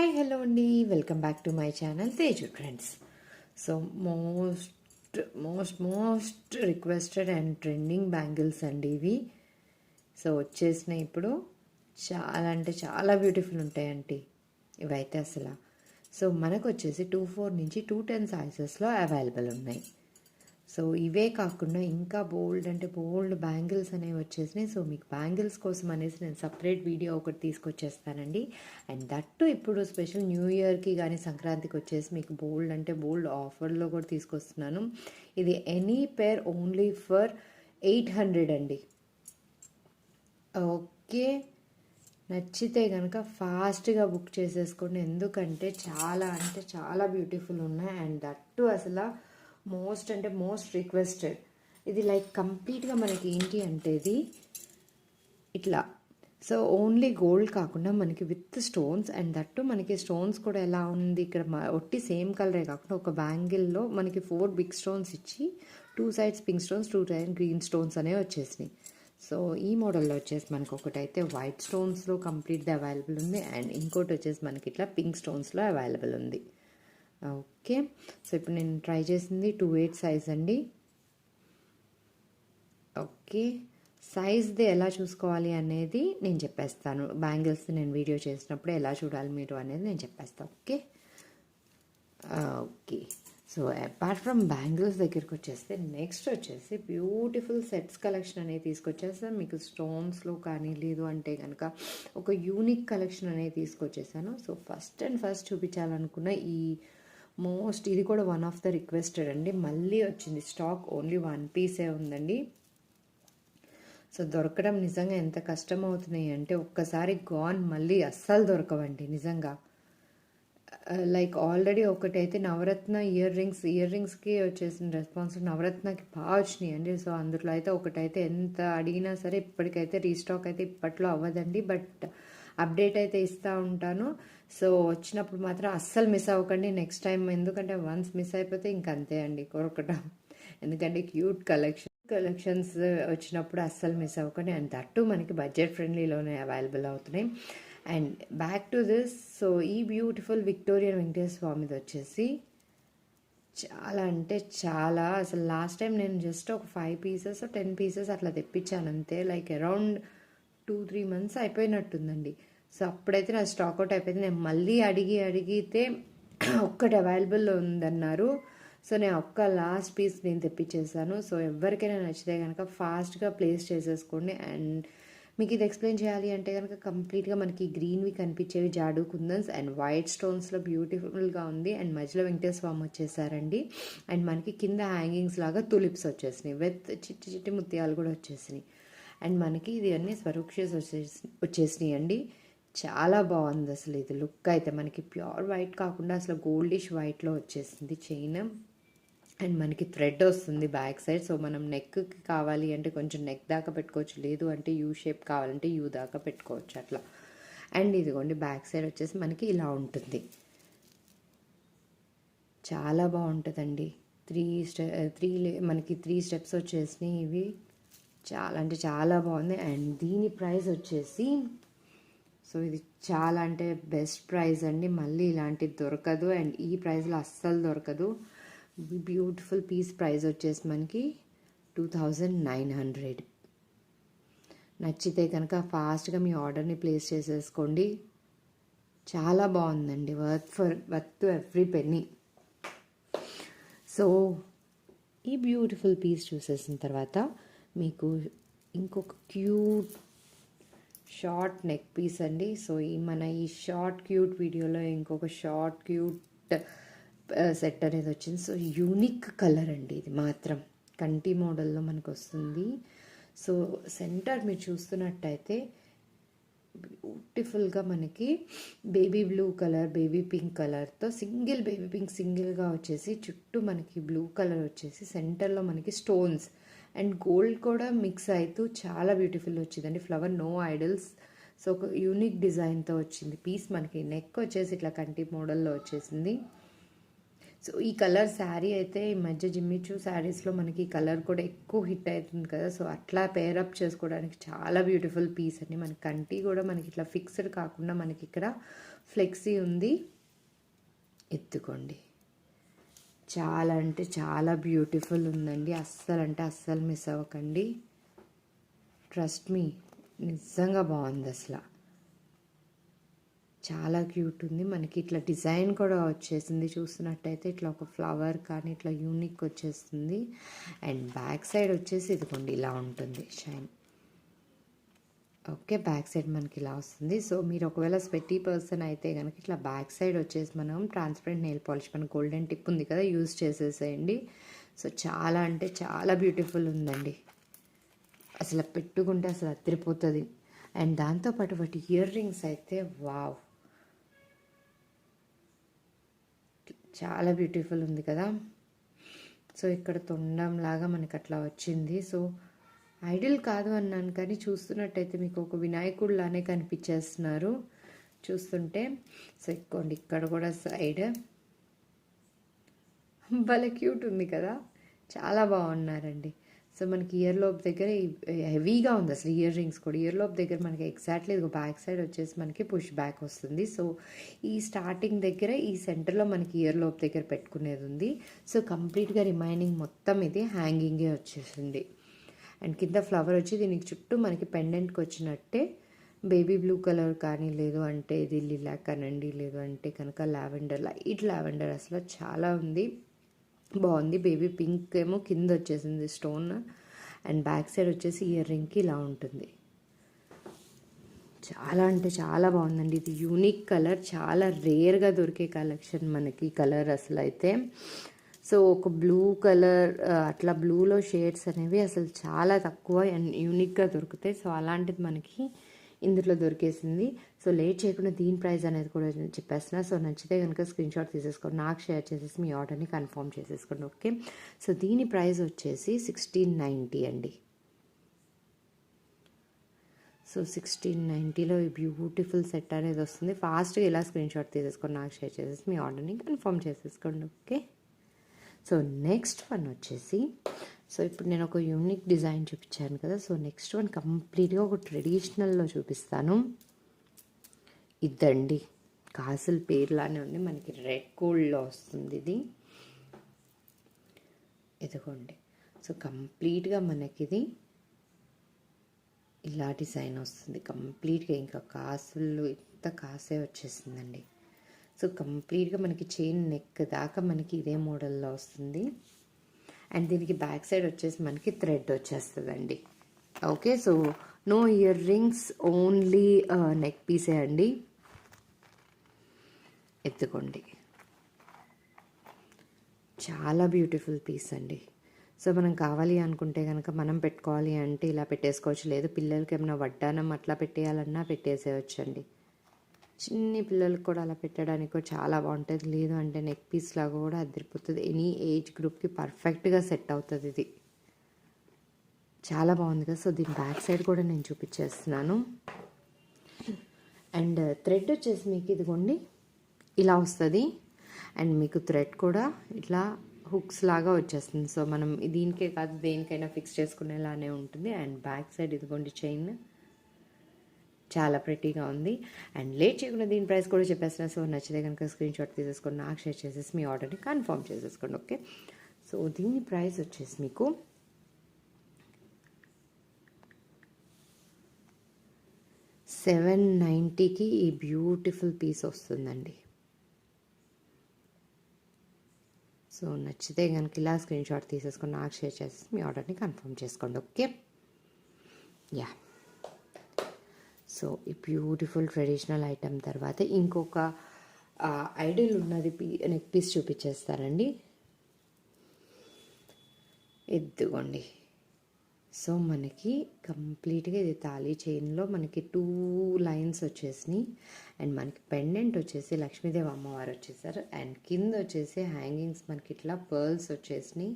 Hi hello అండి, welcome back to my channel Teju trends. So most requested and trending bangles అండి ఇవి. So వచ్చేసినాయి ఇప్పుడు. చాలా అంటే చాలా బ్యూటిఫుల్ ఉంటాయండి ఇవైతే అసలు. సో మనకు వచ్చేసి 24 నుంచి 210 సైజెస్లో అవైలబుల్ ఉన్నాయి. సో ఇవే కాకుండా ఇంకా బోల్డ్ అంటే బోల్డ్ బ్యాంగిల్స్ అనేవి వచ్చేసినాయి. సో మీకు బ్యాంగిల్స్ కోసం అనేసి నేను సపరేట్ వీడియో ఒకటి తీసుకొచ్చేస్తానండి. అండ్ దట్టు ఇప్పుడు స్పెషల్ న్యూ ఇయర్కి కానీ సంక్రాంతికి వచ్చేసి మీకు బోల్డ్ అంటే బోల్డ్ ఆఫర్లో కూడా తీసుకొస్తున్నాను. ఇది ఎనీ పేర్ ఓన్లీ ఫర్ 800 అండి. ఓకే, నచ్చితే కనుక ఫాస్ట్గా బుక్ చేసేసుకోండి, ఎందుకంటే చాలా అంటే చాలా బ్యూటిఫుల్ ఉన్నాయి. అండ్ దట్టు అసలు మోస్ట్ అంటే మోస్ట్ రిక్వెస్టెడ్. ఇది లైక్ కంప్లీట్గా మనకి ఏంటి అంటే ఇది ఇట్లా. సో ఓన్లీ గోల్డ్ కాకుండా మనకి విత్ స్టోన్స్, అండ్ దట్టు మనకి స్టోన్స్ కూడా ఎలా ఉంది ఇక్కడ ఒట్టి సేమ్ కలరే కాకుండా ఒక బ్యాంగిల్లో మనకి 4 బిగ్ స్టోన్స్ ఇచ్చి 2 sides pink stones, 2 sides green stones అనేవి వచ్చేసినాయి. సో ఈ మోడల్లో వచ్చేసి మనకు ఒకటైతే వైట్ స్టోన్స్లో కంప్లీట్గా అవైలబుల్ ఉంది, అండ్ ఇంకోటి వచ్చేసి మనకి ఇట్లా పింక్ స్టోన్స్లో అవైలబుల్ ఉంది. ఓకే, సో ఇప్పుడు నేను ట్రై చేసింది 28 సైజ్ అండి. ఓకే, సైజ్ది ఎలా చూసుకోవాలి అనేది నేను చెప్పేస్తాను. బ్యాంగిల్స్ నేను వీడియో చేసినప్పుడు ఎలా చూడాలి మీరు అనేది నేను చెప్పేస్తాను. Okay okay so apart from bangles దగ్గరికి వచ్చేస్తే నెక్స్ట్ వచ్చేసి బ్యూటిఫుల్ సెట్స్ కలెక్షన్ అనేది తీసుకొచ్చేస్తాను. మీకు స్టోన్స్లో కానీ లేదు అంటే కనుక ఒక యూనిక్ కలెక్షన్ అనేది తీసుకొచ్చేసాను. సో ఫస్ట్ చూపించాలనుకున్న ఇది కూడా వన్ ఆఫ్ ద రిక్వెస్టెడ్ అండి. మళ్ళీ వచ్చింది స్టాక్, ఓన్లీ 1 పీసే ఉందండి. సో దొరకడం నిజంగా ఎంత కష్టం అవుతున్నాయి అంటే ఒక్కసారి గాన్ మళ్ళీ అస్సలు దొరకవండి నిజంగా. లైక్ ఆల్రెడీ ఒకటైతే నవరత్న ఇయర్ రింగ్స్కి వచ్చేసిన రెస్పాన్స్ నవరత్నకి బాగా వచ్చినాయి అండి. సో అందులో అయితే ఒకటైతే ఎంత అడిగినా సరే ఇప్పటికైతే రీస్టాక్ అయితే ఇప్పట్లో అవ్వదండి, బట్ అప్డేట్ అయితే ఇస్తూ ఉంటాను. సో వచ్చినప్పుడు మాత్రం అస్సలు మిస్ అవ్వకండి నెక్స్ట్ టైం, ఎందుకంటే వన్స్ మిస్ అయిపోతే ఇంకంతే అండి కొరకటం. ఎందుకంటే క్యూట్ కలెక్షన్స్ వచ్చినప్పుడు అస్సలు మిస్ అవ్వకండి. అండ్ దట్టు మనకి బడ్జెట్ ఫ్రెండ్లీలోనే అవైలబుల్ అవుతున్నాయి. And back to this, so ఈ బ్యూటిఫుల్ విక్టోరియన్ వెంకటేశ్వర స్వామిది వచ్చేసి చాలా అంటే చాలా అసలు లాస్ట్ టైం నేను జస్ట్ ఒక 5 పీసెస్ 10 పీసెస్ అట్లా తెప్పించాను అంతే. లైక్ అరౌండ్ 2-3 మంత్స్ అయిపోయినట్టుందండి. సో అప్పుడైతే నా స్టాక్ అవుట్ అయిపోయింది. నేను మళ్ళీ అడిగితే ఒక్కటి అవైలబుల్లో ఉందన్నారు. సో నేను ఒక్క లాస్ట్ పీస్ నేను తెప్పించేసాను. సో ఎవరికైనా నచ్చితే కనుక ఫాస్ట్గా ప్లేస్ చేసేసుకోండి. అండ్ మీకు ఇది ఎక్స్ప్లెయిన్ చేయాలి అంటే కనుక కంప్లీట్గా మనకి గ్రీన్వి కనిపించేవి జాడు కుందన్స్ అండ్ వైట్ స్టోన్స్లో బ్యూటిఫుల్గా ఉంది. అండ్ మధ్యలో వెంకటేశ్వర స్వామి వచ్చేసారండి. అండ్ మనకి కింద హ్యాంగింగ్స్ లాగా తులిప్స్ వచ్చేసినాయి, విత్ చిట్టి ముత్యాలు కూడా వచ్చేసినాయి. అండ్ మనకి ఇది అన్నీ స్వరూక్షస్ వచ్చేసినాయి అండి. చాలా బాగుంది అసలు ఇది లుక్ అయితే. మనకి ప్యూర్ వైట్ కాకుండా అసలు గోల్డిష్ వైట్లో వచ్చేసింది చైన్. అండ్ మనకి థ్రెడ్ వస్తుంది బ్యాక్ సైడ్. సో మనం నెక్కి కావాలి అంటే కొంచెం నెక్ దాకా పెట్టుకోవచ్చు, లేదు అంటే యూ షేప్ కావాలంటే యూ దాకా పెట్టుకోవచ్చు అట్లా. అండ్ ఇదిగోండి బ్యాక్ సైడ్ వచ్చేసి మనకి ఇలా ఉంటుంది. చాలా బాగుంటుందండి. మనకి 3 స్టెప్స్ వచ్చేసినాయి ఇవి. చాలా అంటే చాలా బాగుంది. అండ్ దీని ప్రైస్ వచ్చేసి, సో ఇది చాలా అంటే బెస్ట్ ప్రైస్ అండి, మళ్ళీ ఇలాంటిది దొరకదు. అండ్ ఈ ప్రైస్లో అస్సలు దొరకదు. బ్యూటిఫుల్ పీస్ ప్రైస్ వచ్చేసి మనకి 2900. నచ్చితే కనుక ఫాస్ట్గా మీ ఆర్డర్ని ప్లేస్ చేసేసుకోండి. చాలా బాగుందండి, వర్త్ ఎవ్రీ పెన్నీ. సో ఈ బ్యూటిఫుల్ పీస్ చూసేసిన తర్వాత మీకు ఇంకొక క్యూట్ షార్ట్ నెక్ పీస్ అండి. సో ఈ షార్ట్ క్యూట్ వీడియోలో ఇంకొక షార్ట్ క్యూట్ సెట్ అనేది వచ్చింది. సో యూనిక్ కలర్ అండి ఇది మాత్రం, కంటి మోడల్లో మనకు వస్తుంది. సో సెంటర్ మీరు చూస్తున్నట్టయితే బ్యూటిఫుల్గా మనకి baby blue colour, baby pink కలర్తో బేబీ పింక్ సింగిల్గా వచ్చేసి చుట్టూ మనకి బ్లూ కలర్ వచ్చేసి సెంటర్లో మనకి స్టోన్స్ అండ్ గోల్డ్ కూడా మిక్స్ అవుతూ చాలా బ్యూటిఫుల్ వచ్చిందండి. Flower no idols. సో ఒక యూనిక్ డిజైన్తో వచ్చింది పీస్. మనకి నెక్ వచ్చేసి ఇట్లా కంటి మోడల్లో వచ్చేసింది. సో ఈ కలర్ శారీ అయితే ఈ మధ్య జిమ్మిచూ శారీస్లో మనకి ఈ కలర్ కూడా ఎక్కువ హిట్ అవుతుంది కదా. సో అట్లా పేరప్ చేసుకోవడానికి చాలా బ్యూటిఫుల్ పీస్ అండి. మన కంటి కూడా మనకి ఇట్లా ఫిక్స్డ్ కాకుండా మనకి ఇక్కడ ఫ్లెక్సీ ఉంది. ఎత్తుకోండి, చాలా అంటే చాలా బ్యూటిఫుల్ ఉందండి. అస్సలు అంటే అస్సలు మిస్ అవ్వకండి. ట్రస్ట్ మీ, నిజంగా బాగుంది అసలు. చాలా క్యూట్ ఉంది. మనకి ఇట్లా డిజైన్ కూడా వచ్చేసింది చూస్తున్నట్టయితే, ఇట్లా ఒక ఫ్లవర్ కానీ ఇట్లా యూనిక్ వచ్చేస్తుంది. అండ్ బ్యాక్ సైడ్ వచ్చేసి ఇదిగోండి ఇలా ఉంటుంది షైన్. ఓకే, బ్యాక్ సైడ్ మనకి ఇలా వస్తుంది. సో మీరు ఒకవేళ స్వెటీ పర్సన్ అయితే కనుక ఇట్లా బ్యాక్ సైడ్ వచ్చేసి మనం ట్రాన్స్పరెంట్ నెయిల్ పాలిష్, మన గోల్డెన్ టిప్ ఉంది కదా, యూజ్ చేసేసేయండి. సో చాలా అంటే చాలా బ్యూటిఫుల్ ఉందండి. అసలు పెట్టుకుంటే అసలు అదిరిపోతుంది. అండ్ దాంతోపాటు వాటి ఇయర్ రింగ్స్ అయితే వావ్, చాలా బ్యూటిఫుల్ ఉంది కదా. సో ఇక్కడ తొండంలాగా మనకి అట్లా వచ్చింది. సో ఐడిల్ కాదు అన్నాను, కానీ చూస్తున్నట్టయితే మీకు ఒక వినాయకుడిలానే కనిపించేస్తున్నారు చూస్తుంటే. సో ఇక్కోండి, ఇక్కడ కూడా సైడ్ భలే క్యూట్ ఉంది కదా, చాలా బాగున్నారండి. సో మనకి ఇయర్ లోప్ దగ్గర హెవీగా ఉంది అసలు ఇయర్ రింగ్స్ కూడా. ఇయర్ లోప్ దగ్గర మనకి ఎగ్జాక్ట్లీ ఇది బ్యాక్ సైడ్ వచ్చేసి మనకి పుష్ బ్యాక్ వస్తుంది. సో ఈ స్టార్టింగ్ దగ్గర ఈ సెంటర్లో మనకి ఇయర్ లోప్ దగ్గర పెట్టుకునేది ఉంది. సో కంప్లీట్గా రిమైనింగ్ మొత్తం ఇది హ్యాంగింగే వచ్చేసింది. అండ్ కింద ఫ్లవర్ వచ్చి దీనికి చుట్టూ మనకి పెండెంట్కి వచ్చినట్టే బేబీ బ్లూ కలర్ కానీ, లేదు అంటే ఇది లిలాక్ అనండి, లేదు అంటే కనుక లావెండర్, లైట్ లావెండర్, అసలు చాలా ఉంది, బాగుంది. బేబీ పింక్ ఏమో కింద వచ్చేసింది స్టోన్. అండ్ బ్యాక్ సైడ్ వచ్చేసి ఇయర్ రింగ్కి ఇలా ఉంటుంది. చాలా అంటే చాలా బాగుందండి. ఇది యూనిక్ కలర్, చాలా రేర్గా దొరికే కలెక్షన్ మనకి కలర్ అసలు అయితే. సో ఒక బ్లూ కలర్, అట్లా బ్లూలో షేడ్స్ అనేవి అసలు చాలా తక్కువ అండ్ యూనిక్గా దొరుకుతాయి. సో అలాంటిది మనకి ఇందులో దొరికేసింది. సో లేట్ చేయకుండా దీని ప్రైస్ అనేది కూడా చెప్పేస్తున్నా. సో నచ్చితే కనుక స్క్రీన్ షాట్ తీసేసుకోండి, నాకు షేర్ చేసేసి మీ ఆర్డర్ని కన్ఫర్మ్ చేసేసుకోండి. ఓకే, సో దీని ప్రైస్ వచ్చేసి 1690 అండి. సో 1690లో ఈ బ్యూటిఫుల్ సెట్ అనేది వస్తుంది. ఫాస్ట్గా ఇలా స్క్రీన్ షాట్ తీసేసుకోండి, నాకు షేర్ చేసేసి మీ ఆర్డర్ని కన్ఫర్మ్ చేసేసుకోండి. ఓకే, సో నెక్స్ట్ వన్ వచ్చేసి, సో ఇప్పుడు నేను ఒక యూనిక్ డిజైన్ చూపించాను కదా. సో నెక్స్ట్ వన్ కంప్లీట్గా ఒక ట్రెడిషనల్లో చూపిస్తాను. ఇదండి, కాసుల పేర్లానే ఉంది, మనకి రెడ్ గోల్డ్లో వస్తుంది ఇది. ఇదిగోండి, సో కంప్లీట్గా మనకి ఇది ఇలా డిజైన్ వస్తుంది కంప్లీట్గా. ఇంకా కాసులు ఇంత కాసే వచ్చేసిందండి. సో కంప్లీట్గా మనకి చైన్ నెక్ దాకా మనకి ఇదే మోడల్లో వస్తుంది. అండ్ దీనికి బ్యాక్ సైడ్ వచ్చేసి మనకి థ్రెడ్ వచ్చేస్తుందండి. Okay, so no earrings, only neck పీసే అండి. ఎత్తుకోండి, చాలా బ్యూటిఫుల్ పీస్ అండి. సో మనం కావాలి అనుకుంటే కనుక మనం పెట్టుకోవాలి అంటే ఇలా పెట్టేసుకోవచ్చు, లేదు పిల్లలకి ఏమైనా వడ్డానం అట్లా పెట్టేయాలన్నా పెట్టేసేయచ్చు అండి. చిన్ని పిల్లలకు కూడా అలా పెట్టడానికి చాలా బాగుంటుంది. లేదు అంటే నెక్ పీస్ లాగా కూడా అదిరిపోతుంది. ఎనీ ఏజ్ గ్రూప్కి పర్ఫెక్ట్గా సెట్ అవుతుంది ఇది. చాలా బాగుంది కదా. సో దీని బ్యాక్ సైడ్ కూడా నేను చూపించేస్తున్నాను. అండ్ థ్రెడ్ వచ్చేసి మీకు ఇదిగోండి ఇలా వస్తుంది. అండ్ మీకు థ్రెడ్ కూడా ఇట్లా హుక్స్ లాగా వచ్చేస్తుంది. సో మనం దీనికే కాదు దేనికైనా ఫిక్స్ చేసుకునేలానే ఉంటుంది. అండ్ బ్యాక్ సైడ్ ఇదిగోండి చైన్, చాలా ప్రెట్టీగా ఉంది. అండ్ లేట్ చేయకుండా దీని ప్రైస్ కూడా చెప్పేస్తున్నా. సో నచ్చితే కనుక స్క్రీన్ షాట్ తీసేసుకొని నాకు షేర్ చేసేసి మీ ఆర్డర్ని కన్ఫర్మ్ చేసేసుకోండి. ఓకే, సో దీని ప్రైస్ వచ్చేసి మీకు 790కి ఈ బ్యూటిఫుల్ పీస్ వస్తుందండి. సో నచ్చితే కనుక ఇలా స్క్రీన్ షాట్ తీసేసుకొని నాకు షేర్ చేసేసి మీ ఆర్డర్ని కన్ఫర్మ్ చేసుకోండి. Okay, yeah. సో ఈ బ్యూటిఫుల్ ట్రెడిషనల్ ఐటమ్ తర్వాత ఇంకొక ఐడిల్ ఉన్నది నెక్ పీస్ చూపించేస్తారండి. ఎద్దుకోండి, సో మనకి కంప్లీట్గా ఇది తాళీ చైన్లో మనకి 2 లైన్స్ వచ్చేసినాయి. అండ్ మనకి పెండెంట్ వచ్చేసి లక్ష్మీదేవి అమ్మవారు వచ్చేసారు. అండ్ కింద వచ్చేసి హ్యాంగింగ్స్ మనకి ఇట్లా పర్ల్స్ వచ్చేసినాయి.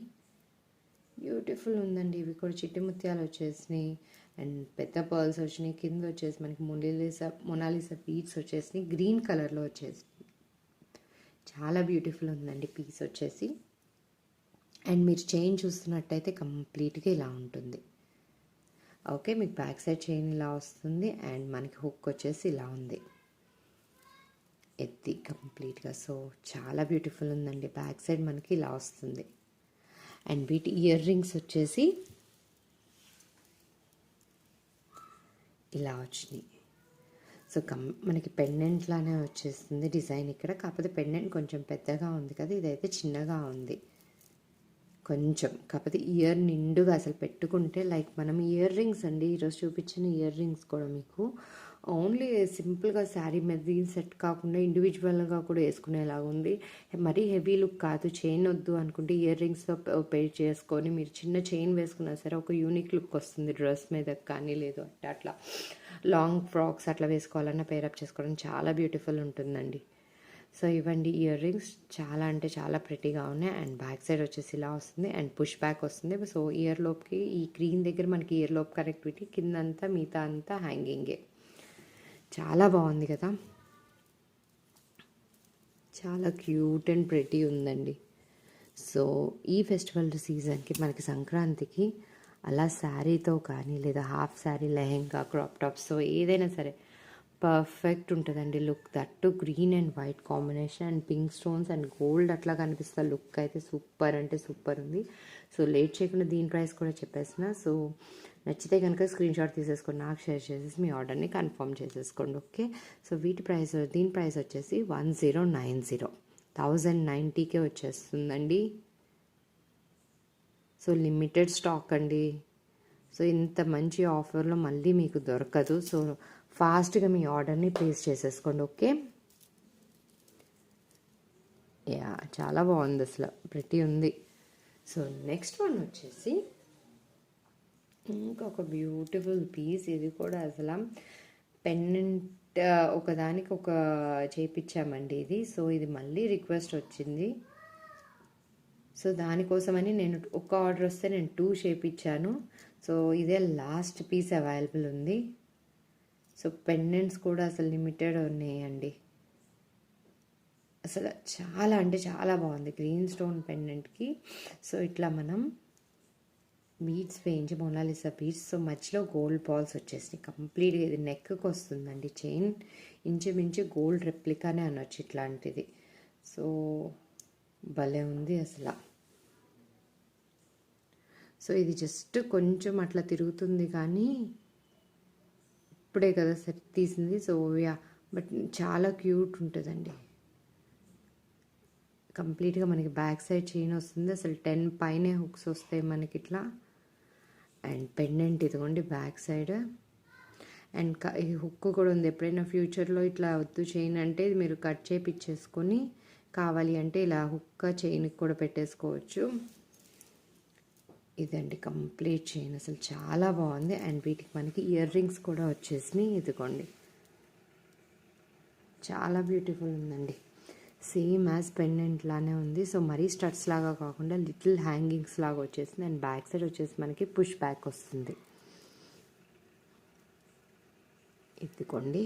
బ్యూటిఫుల్ ఉందండి. ఇవి కూడా చిట్టి ముత్యాలు వచ్చేసినాయి. అండ్ పెద్ద పర్ల్స్ వచ్చినాయి. కింద వచ్చేసి మనకి మొనాలిసా బీడ్స్ వచ్చేసినాయి, గ్రీన్ కలర్లో వచ్చేసి చాలా బ్యూటిఫుల్ ఉందండి పీస్ వచ్చేసి. అండ్ మీరు చైన్ చూస్తున్నట్టయితే కంప్లీట్గా ఇలా ఉంటుంది. ఓకే, మీకు బ్యాక్ సైడ్ చైన్ ఇలా వస్తుంది. అండ్ మనకి హుక్ వచ్చేసి ఇలా ఉంది. ఎత్తి కంప్లీట్గా. సో చాలా బ్యూటిఫుల్ ఉందండి. బ్యాక్ సైడ్ మనకి ఇలా వస్తుంది. అండ్ వీటి ఇయర్ రింగ్స్ వచ్చేసి ఇలా వచ్చినాయి. సో మనకి పెండెంట్ లానే వచ్చేస్తుంది డిజైన్ ఇక్కడ. కాకపోతే పెండెంట్ కొంచెం పెద్దగా ఉంది కదా, ఇదైతే చిన్నగా ఉంది కొంచెం. కాకపోతే ఇయర్ నిండుగా అసలు పెట్టుకుంటే లైక్ మనం ఇయర్ రింగ్స్ అండి, ఈరోజు చూపించిన ఇయర్ రింగ్స్ కూడా మీకు ఓన్లీ సింపుల్గా శారీ మీద సెట్ కాకుండా ఇండివిజువల్గా కూడా వేసుకునేలాగా ఉంది. మరీ హెవీ లుక్ కాదు. చైన్ వద్దు అనుకుంటే ఇయర్ రింగ్స్తో పెయిర్ చేసుకొని మీరు చిన్న చైన్ వేసుకున్నా సరే ఒక యూనిక్ లుక్ వస్తుంది డ్రెస్ మీద కానీ, లేదు అంటే అట్లా లాంగ్ ఫ్రాక్స్ అట్లా వేసుకోవాలన్నా పేరప్ చేసుకోవడం చాలా బ్యూటిఫుల్ ఉంటుందండి. సో ఇవ్వండి ఇయర్ రింగ్స్, చాలా అంటే చాలా ప్రెటీగా ఉన్నాయి. అండ్ బ్యాక్ సైడ్ వచ్చేసి ఇలా వస్తుంది అండ్ పుష్ బ్యాక్ వస్తుంది. సో ఇయర్ లోప్కి ఈ క్రీమ్ దగ్గర మనకి ఇయర్ లోప్ కనెక్టివిటీ, కిందంతా మిగతా అంతా హ్యాంగింగే. చాలా బాగుంది కదా, చాలా క్యూట్ అండ్ ప్రెటీ ఉందండి. సో ఈ ఫెస్టివల్ సీజన్కి మనకి సంక్రాంతికి అలా శారీతో కానీ లేదా half sari, lehenga, crop tops, so ఏదైనా సరే పర్ఫెక్ట్ ఉంటుందండి look. That green and white combination and pink stones and gold అట్లా కనిపిస్తా. లుక్ అయితే సూపర్ అంటే సూపర్ ఉంది. సో లేట్ చేయకుండా దీని ప్రైస్ కూడా చెప్పేసిన. సో నచ్చితే కనుక స్క్రీన్ షాట్ తీసేసుకొని నాకు షేర్ చేసేసి మీ ఆర్డర్ని కన్ఫర్మ్ చేసేసుకోండి. ఓకే. సో దీని ప్రైస్ వచ్చేసి 1090, 1090కే వచ్చేస్తుందండి. సో లిమిటెడ్ స్టాక్ అండి. సో ఇంత మంచి ఆఫర్లో మళ్ళీ మీకు దొరకదు. సో ఫాస్ట్గా మీ ఆర్డర్ని ప్లేస్ చేసేసుకోండి. ఓకే. యా, చాలా బాగుంది అసలు, ప్రతి ఉంది. సో నెక్స్ట్ వన్ వచ్చేసి ఇంకొక బ్యూటిఫుల్ పీస్. ఇది కూడా అసలు పెండెంట్ ఒకదానికి ఒక చేయించామండి ఇది. సో ఇది మళ్ళీ రిక్వెస్ట్ వచ్చింది. సో దానికోసమని నేను ఒక ఆర్డర్ వస్తే నేను 2 చేయించాను. సో ఇదే లాస్ట్ పీస్ అవైలబుల్ ఉంది. సో పెండెంట్స్ కూడా అసలు లిమిటెడ్ ఉన్నాయండి. అసలు చాలా అంటే చాలా బాగుంది గ్రీన్ స్టోన్ పెండెంట్కి. సో ఇట్లా మనం బీడ్స్ వేయించి మొనాలిసా బీడ్స్. సో మధ్యలో గోల్డ్ బాల్స్ వచ్చేసినాయి కంప్లీట్గా. ఇది నెక్కి వస్తుందండి చైన్, ఇంచుమించు గోల్డ్ రెప్లికానే అనొచ్చు ఇట్లాంటిది. సో భలే ఉంది అసలు. సో ఇది జస్ట్ కొంచెం అట్లా తిరుగుతుంది కానీ ఇప్పుడే కదా సెట్ తీసింది. సో యా, బట్ చాలా క్యూట్ ఉంటుందండి. కంప్లీట్గా మనకి బ్యాక్ సైడ్ చైన్ వస్తుంది. అసలు 10 పైనే హుక్స్ వస్తాయి మనకి ఇట్లా. అండ్ పెండెంట్ ఇదిగోండి బ్యాక్ సైడ్. అండ్ ఈ హుక్ కూడా ఉంది. ఎప్పుడైనా ఫ్యూచర్లో ఇట్లా వద్దు చైన్ అంటే మీరు కట్ చేపిచ్చేసుకొని కావాలి అంటే ఇలా హుక్ చైన్కి కూడా పెట్టేసుకోవచ్చు. ఇదండి కంప్లీట్ చైన్, అసలు చాలా బాగుంది. అండ్ వీటికి మనకి ఇయర్ రింగ్స్ కూడా వచ్చేసినాయి. ఇదిగోండి చాలా బ్యూటిఫుల్ ఉందండి. సేమ్ యాజ్ పెండెంట్ లానే ఉంది. సో మరీ స్టడ్స్ లాగా కాకుండా లిటిల్ హ్యాంగింగ్స్ లాగా వచ్చేసింది. అండ్ బ్యాక్ సైడ్ వచ్చేసి మనకి పుష్ బ్యాక్ వస్తుంది. ఇదిగోండి.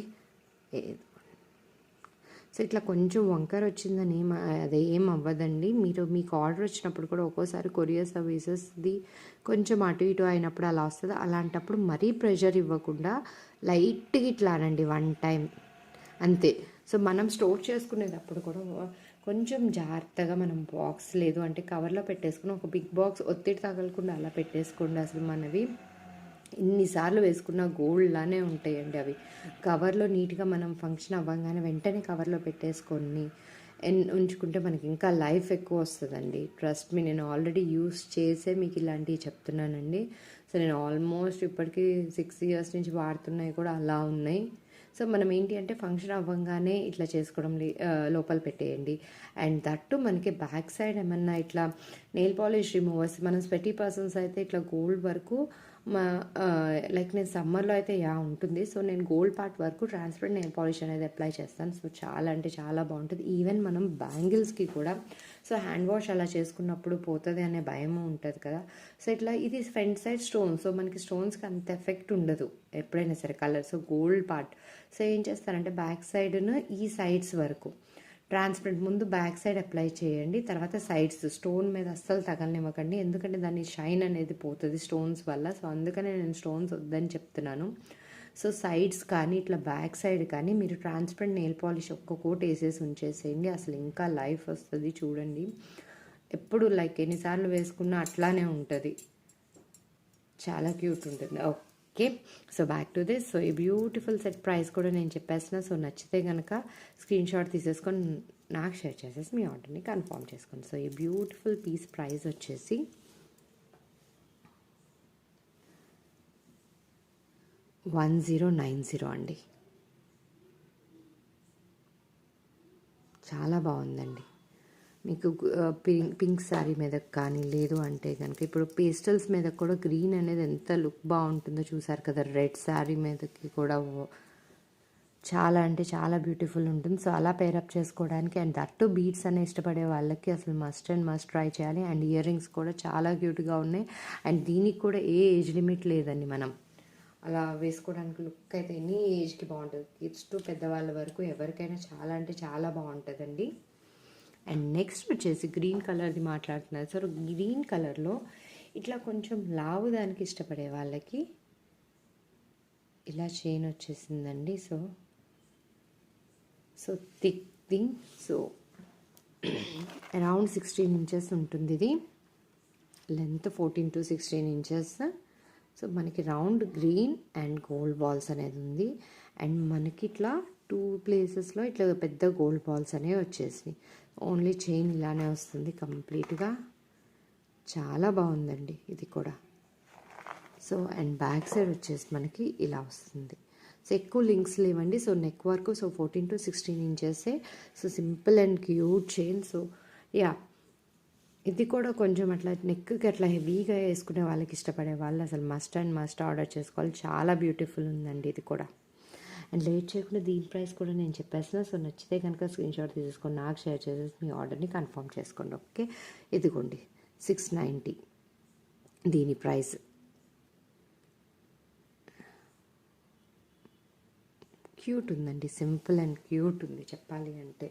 సో ఇట్లా కొంచెం వంకర వచ్చిందని అదేం అవ్వదండి. మీకు ఆర్డర్ వచ్చినప్పుడు కూడా ఒక్కోసారి కొరియర్ సర్వీసెస్ది కొంచెం అటు ఇటు అయినప్పుడు అలా వస్తుంది. అలాంటప్పుడు మరీ ప్రెషర్ ఇవ్వకుండా లైట్గా ఇట్లా అనండి 1 టైం అంతే. సో మనం స్టోర్ చేసుకునేటప్పుడు కూడా కొంచెం జాగ్రత్తగా మనం బాక్స్ లేదు అంటే కవర్లో పెట్టేసుకుని ఒక బిగ్ బాక్స్ ఒత్తిడి తగలకుండా అలా పెట్టేసుకోండి. అసలు మనవి ఇన్నిసార్లు వేసుకున్న గోల్డ్లానే ఉంటాయండి అవి. కవర్లో నీట్గా మనం ఫంక్షన్ అవ్వగానే వెంటనే కవర్లో పెట్టేసుకొని ఉంచుకుంటే మనకి ఇంకా లైఫ్ ఎక్కువ వస్తుందండి. ట్రస్ట్ మీ, నేను ఆల్రెడీ యూస్ చేసే మీకు ఇలాంటివి చెప్తున్నానండి. సో నేను ఆల్మోస్ట్ ఇప్పటికీ 6 ఇయర్స్ నుంచి వాడుతున్నాయి కూడా అలా ఉన్నాయి. సో మనం ఏంటి అంటే ఫంక్షన్ అవ్వగానే ఇట్లా చేసుకోవడం లోపల పెట్టేయండి. అండ్ దట్టు మనకి బ్యాక్ సైడ్ ఏమన్నా ఇట్లా నెయిల్ పాలిష్ రిమూవర్స్, మనం స్వెటీ పర్సన్స్ అయితే ఇట్లా గోల్డ్ వరకు లైక్ నేను సమ్మర్లో అయితే ఉంటుంది. సో నేను గోల్డ్ పార్ట్ వరకు ట్రాన్స్పరెంట్ నెయిల్ పాలిష్ అనేది అప్లై చేస్తాను. సో చాలా అంటే చాలా బాగుంటుంది. ఈవెన్ మనం బ్యాంగిల్స్కి కూడా సో హ్యాండ్ వాష్ అలా చేసుకున్నప్పుడు పోతుంది అనే భయం ఉంటుంది కదా. సో ఇట్లా ఇది ఫ్రంట్ సైడ్ స్టోన్. సో మనకి స్టోన్స్కి అంత ఎఫెక్ట్ ఉండదు ఎప్పుడైనా సరే colour. So gold part so ఏం చేస్తారంటే బ్యాక్ సైడ్ను ఈ సైడ్స్ వరకు ట్రాన్స్పరెంట్ ముందు బ్యాక్ సైడ్ అప్లై చేయండి. తర్వాత సైడ్స్ స్టోన్ మీద అస్సలు తగలనివ్వకండి, ఎందుకంటే దాని షైన్ అనేది పోతుంది స్టోన్స్ వల్ల. సో అందుకనే నేను స్టోన్స్ వద్దని చెప్తున్నాను. సో సైడ్స్ కానీ ఇట్లా బ్యాక్ సైడ్ కానీ మీరు ట్రాన్స్పరెంట్ నెయిల్ పాలిష్ ఒక్క కోట్ వేసేసి ఉంచేసేయండి, అసలు ఇంకా లైఫ్ వస్తుంది చూడండి. ఎప్పుడు లైక్ ఎన్నిసార్లు వేసుకున్నా అట్లానే ఉంటుంది, చాలా క్యూట్ ఉంటుంది. Okay, so back to this. So ఈ బ్యూటిఫుల్ సెట్ ప్రైస్ కూడా నేను చెప్పేసిన. సో నచ్చితే కనుక స్క్రీన్ షాట్ తీసేసుకొని నాకు షేర్ చేసేసి మీ ఆర్డర్ని కన్ఫర్మ్ చేసుకోండి. సో ఈ బ్యూటిఫుల్ పీస్ ప్రైస్ వచ్చేసి 1090 అండి. చాలా బాగుందండి. మీకు పింక్ శారీ మీద కానీ లేదు అంటే కనుక ఇప్పుడు పేస్టల్స్ మీద కూడా గ్రీన్ అనేది ఎంత లుక్ బాగుంటుందో చూసారు కదా, రెడ్ శారీ మీదకి కూడా చాలా అంటే చాలా బ్యూటిఫుల్ ఉంటుంది. సో అలా పేరప్ చేసుకోవడానికి అండ్ దట్టు బీడ్స్ అనే ఇష్టపడే వాళ్ళకి అసలు మస్ట్ అండ్ మస్ట్ ట్రై చేయాలి. అండ్ ఇయర్ రింగ్స్ కూడా చాలా క్యూట్గా ఉన్నాయి. అండ్ దీనికి కూడా ఏ ఏజ్ లిమిట్ లేదండి, మనం అలా వేసుకోవడానికి లుక్ అయితే ఎనీ ఏజ్కి బాగుంటుంది. కిడ్స్ టు పెద్దవాళ్ళ వరకు ఎవరికైనా చాలా అంటే చాలా బాగుంటుందండి. అండ్ నెక్స్ట్ వచ్చేసి గ్రీన్ కలర్ది మాట్లాడుతున్నారు. సో గ్రీన్ కలర్లో ఇట్లా కొంచెం లావు దానికి ఇష్టపడే వాళ్ళకి ఇలా చైన్ వచ్చేసిందండి. So thick thing. So around 16 inches ఉంటుంది ఇది, లెంత్ 14 to 16 ఇంచెస్. సో మనకి round green and gold balls అనేది ఉంది. అండ్ మనకి ఇట్లా 2 ప్లేసెస్లో ఇట్లా పెద్ద గోల్డ్ బాల్స్ అనేవి వచ్చేసినాయి. ఓన్లీ చైన్ ఇలానే వస్తుంది కంప్లీట్గా, చాలా బాగుందండి ఇది కూడా. సో అండ్ బ్యాక్ సైడ్ వచ్చేసి మనకి ఇలా వస్తుంది. సో ఎక్కువ లింక్స్ లేవండి. సో నెక్ వరకు సో 14 to 16 ఇంచెసే. So simple and cute chain. So yeah, ఇది కూడా కొంచెం అట్లా నెక్కి అట్లా హెవీగా వేసుకునే వాళ్ళకి ఇష్టపడే వాళ్ళు అసలు మస్ట్ అండ్ మస్ట్ ఆర్డర్ చేసుకోవాలి. చాలా బ్యూటిఫుల్ ఉందండి ఇది కూడా. అండ్ లేట్ చేయకుండా దీని ప్రైస్ కూడా నేను చెప్పేసిన. సో నచ్చితే కనుక స్క్రీన్ షాట్ తీసేసుకొని నాకు షేర్ చేసేసి మీ ఆర్డర్ని కన్ఫర్మ్ చేసుకోండి. ఓకే, ఇదిగోండి 690 దీని ప్రైస్. క్యూట్ ఉందండి, సింపుల్ అండ్ క్యూట్ ఉంది చెప్పాలి అంటే.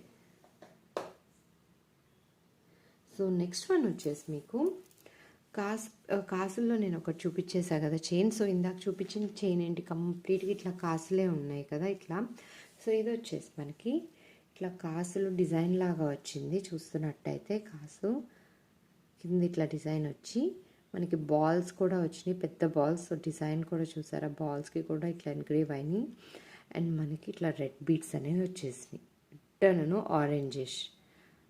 సో నెక్స్ట్ వన్ వచ్చేసి మీకు కాసుల్లో నేను ఒకటి చూపించేసా కదా చైన్. సో ఇందాక చూపించిన చైన్ ఏంటి, కంప్లీట్గా ఇట్లా కాసులే ఉన్నాయి కదా ఇట్లా. సో ఇది వచ్చేసి మనకి ఇట్లా కాసులు డిజైన్ లాగా వచ్చింది. చూస్తున్నట్టయితే కాసు కింద ఇట్లా డిజైన్ వచ్చి మనకి బాల్స్ కూడా వచ్చినాయి, పెద్ద బాల్స్. సో డిజైన్ కూడా చూసారా, బాల్స్కి కూడా ఇట్లా ఎన్గ్రేవ్ అయినాయి. అండ్ మనకి ఇట్లా రెడ్ బీడ్స్ అనేవి వచ్చేసినాయి. టర్న్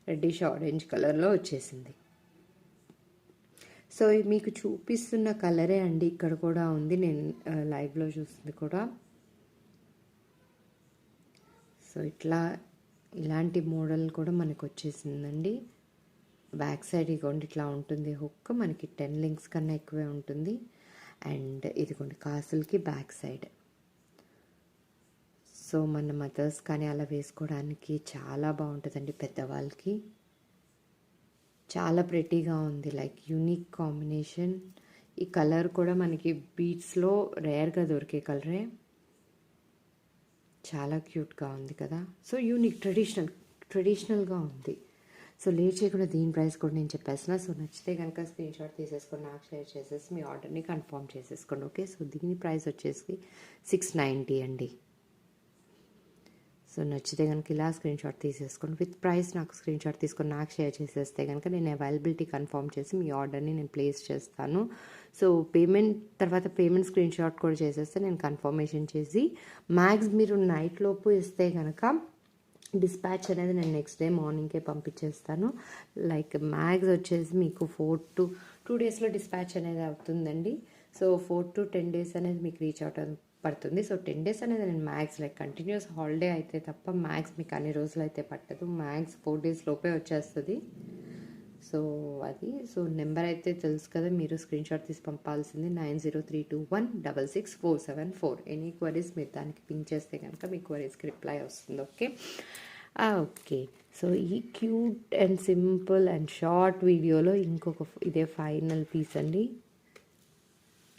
రెడ్డిష్ ఆరెంజ్ కలర్లో వచ్చేసింది. సో మీకు చూపిస్తున్న కలరే అండి ఇక్కడ కూడా ఉంది, నేను లైవ్లో చూస్తుంది కూడా. సో ఇలాంటి మోడల్ కూడా మనకు వచ్చేసిందండి. బ్యాక్ సైడ్ ఇదిగోండి ఇట్లా ఉంటుంది హుక్, మనకి 10 లింక్స్ కన్నా ఎక్కువే ఉంటుంది. అండ్ ఇదిగోండి కాసులకి బ్యాక్ సైడ్. సో మన మదర్స్ కానీ అలా వేసుకోవడానికి చాలా బాగుంటుందండి, పెద్దవాళ్ళకి చాలా ప్రెటీగా ఉంది, లైక్ యూనిక్ కాంబినేషన్. ఈ కలర్ కూడా మనకి బీట్స్లో రేర్గా దొరికే కలరే, చాలా క్యూట్గా ఉంది కదా. సో యూనిక్ ట్రెడిషనల్గా ఉంది. సో లేట్ చేయకుండా దీని ప్రైస్ కూడా నేను చెప్పేసిన. సో నచ్చితే కనుక స్క్రీన్ షాట్ తీసేసుకొని నాకు షేర్ చేసేసి మీ ఆర్డర్ని కన్ఫర్మ్ చేసేసుకోండి. ఓకే, సో దీని ప్రైస్ వచ్చేసి 690 అండి. సో నచ్చితే కనుక ఇలా స్క్రీన్ షాట్ తీసేసుకోండి, విత్ ప్రైస్ నాకు స్క్రీన్ షాట్ తీసుకొని నాకు షేర్ చేసేస్తే కనుక నేను అవైలబిలిటీ కన్ఫర్మ్ చేసి మీ ఆర్డర్ని నేను ప్లేస్ చేస్తాను. సో పేమెంట్ స్క్రీన్ షాట్ కూడా చేసేస్తే నేను కన్ఫర్మేషన్ చేసి మ్యాక్స్ మీరు నైట్ లోపు ఇస్తే కనుక డిస్పాచ్ అనేది నేను నెక్స్ట్ డే మార్నింగ్కే పంపించేస్తాను. లైక్ మ్యాక్స్ వచ్చేసి మీకు 4 to 2 daysలో డిస్పాచ్ అనేది అవుతుందండి. సో 4 to 10 days అనేది మీకు రీచ్ అవుట్ పడుతుంది. సో 10 days అనేది నేను మ్యాక్స్ లైక్ కంటిన్యూస్ హాలిడే అయితే తప్ప మ్యాక్స్ మీకు అన్ని రోజులు అయితే పట్టదు, మ్యాక్స్ 4 days లోపే వచ్చేస్తుంది. సో అది నెంబర్ అయితే తెలుసు కదా, మీరు స్క్రీన్ షాట్ తీసి పంపాల్సింది 9032166474. ఎనీ క్వరీస్ మీరు దానికి పింక్ చేస్తే కనుక మీ క్వరీస్కి రిప్లై వస్తుంది. ఓకే, సో ఈ cute and simple and short వీడియోలో ఇంకొక ఇదే ఫైనల్ పీస్ అండి.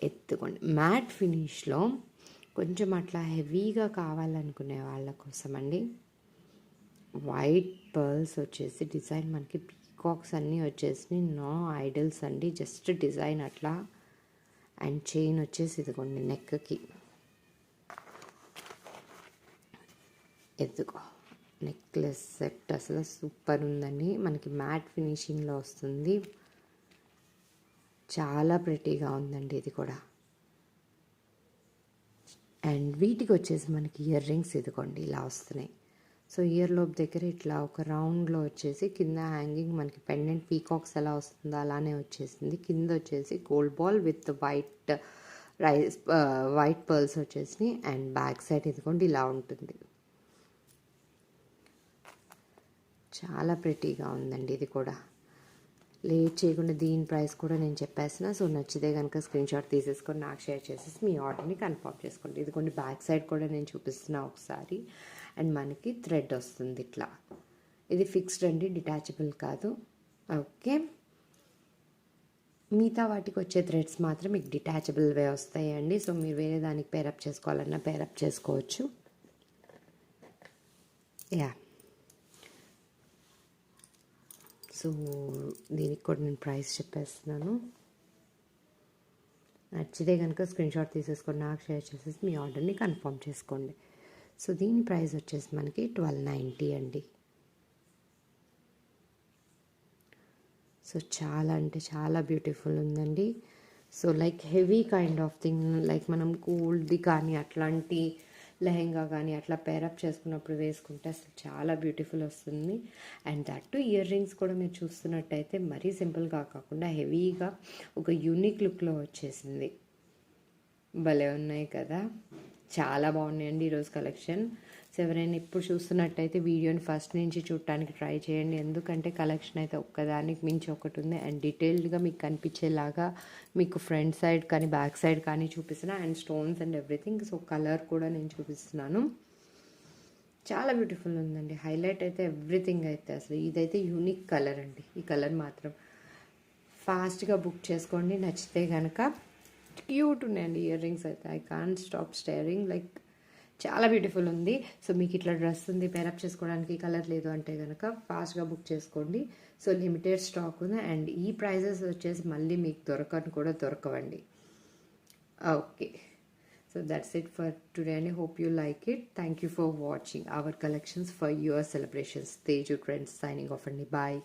ఎత్తుకోండి మ్యాట్ ఫినిష్లో కొంచెం అట్లా హెవీగా కావాలనుకునే వాళ్ళ కోసం అండి. వైట్ పర్ల్స్ వచ్చేసి డిజైన్ మనకి పీకాక్స్ అన్నీ వచ్చేసి నో ఐడల్స్ అండి, జస్ట్ డిజైన్ అట్లా. అండ్ చైన్ వచ్చేసి ఇదిగోండి నెక్కి ఎత్తుకో నెక్లెస్ సెట్ అసలు సూపర్ ఉందండి. మనకి మ్యాట్ ఫినిషింగ్లో వస్తుంది. చాలా ప్రెటీగా ఉందండి ఇది కూడా. అండ్ వీటికి వచ్చేసి మనకి ఇయర్ రింగ్స్ ఇదిగోండి ఇలా వస్తున్నాయి. సో ఇయర్ లోప్ దగ్గర ఇట్లా ఒక రౌండ్లో వచ్చేసి కింద హ్యాంగింగ్ మనకి పెండెంట్ పీకాక్స్ ఎలా వస్తుందో అలానే వచ్చేసింది. కింద వచ్చేసి gold ball with white pearls వచ్చేసి. అండ్ బ్యాక్ సైడ్ ఇదిగోండి ఇలా ఉంటుంది. చాలా ప్రెటీగా ఉందండి ఇది కూడా. లేట్ చేయకుండా దీని ప్రైస్ కూడా నేను చెప్పేసిన. సో నచ్చితే కనుక స్క్రీన్ షాట్ తీసేసుకొని నాకు షేర్ చేసేసి మీ ఆర్డర్ని కన్ఫర్మ్ చేసుకోండి. ఇదిగోండి బ్యాక్ సైడ్ కూడా నేను చూపిస్తున్నా ఒకసారి. అండ్ మనకి థ్రెడ్ వస్తుంది ఇట్లా. ఇది ఫిక్స్డ్ అండి, డిటాచబుల్ కాదు. ఓకే, మిగతా వాటికి వచ్చే థ్రెడ్స్ మాత్రం మీకు డిటాచబుల్ వే వస్తాయండి. సో మీరు వేరే దానికి పేరప్ చేసుకోవాలన్నా పేరప్ చేసుకోవచ్చు. యా, సో దీనికి కూడా నేను ప్రైస్ చెప్పేస్తున్నాను. నచ్చితే కనుక స్క్రీన్ షాట్ తీసేసుకొని నాకు షేర్ చేసేసి మీ ఆర్డర్ని కన్ఫర్మ్ చేసుకోండి. సో దీని ప్రైస్ వచ్చేసి మనకి 1290 అండి. సో చాలా అంటే చాలా బ్యూటిఫుల్ ఉందండి. So like heavy kind of thing, like మనం గోల్డ్ది కానీ అట్లాంటి లెహెంగా కానీ అట్లా పేరప్ చేసుకున్నప్పుడు వేసుకుంటే అసలు చాలా బ్యూటిఫుల్ వస్తుంది. అండ్ దట్ ఇయర్ రింగ్స్ కూడా మీరు చూస్తున్నట్టయితే మరీ సింపుల్గా కాకుండా హెవీగా ఒక యూనిక్ లుక్లో వచ్చేసింది. భలే ఉన్నాయి కదా, చాలా బాగున్నాయండి ఈరోజు కలెక్షన్. సో ఎవరైనా ఇప్పుడు చూస్తున్నట్టయితే వీడియోని ఫస్ట్ నుంచి చూడటానికి ట్రై చేయండి. ఎందుకంటే కలెక్షన్ అయితే ఒక్కదానికి మించి ఒకటి ఉంది. అండ్ డీటెయిల్డ్గా మీకు కనిపించేలాగా మీకు ఫ్రంట్ సైడ్ కానీ బ్యాక్ సైడ్ కానీ చూపిస్తున్నా. And stones and everything. So colour కూడా నేను చూపిస్తున్నాను. చాలా బ్యూటిఫుల్ ఉందండి. హైలైట్ అయితే ఎవ్రీథింగ్ అయితే అసలు ఇదైతే యూనిక్ కలర్ అండి. ఈ కలర్ మాత్రం ఫాస్ట్గా బుక్ చేసుకోండి నచ్చితే కనుక. క్యూట్ ఉన్నాయండి ఇయర్ రింగ్స్ అయితే. I can't stop staring, like చాలా బ్యూటిఫుల్ ఉంది. సో మీకు ఇట్లా డ్రెస్ ఉంది పేరప్ చేసుకోవడానికి కలర్ లేదు అంటే కనుక ఫాస్ట్గా బుక్ చేసుకోండి. సో లిమిటెడ్ స్టాక్ ఉంది. అండ్ ఈ ప్రైజెస్ వచ్చేసి మళ్ళీ మీకు దొరకవండి. Okay, so that's it for today అండి. Hope you like it. Thank you for watching our collections for your celebrations. Teju trends signing off అండి. బాయ్.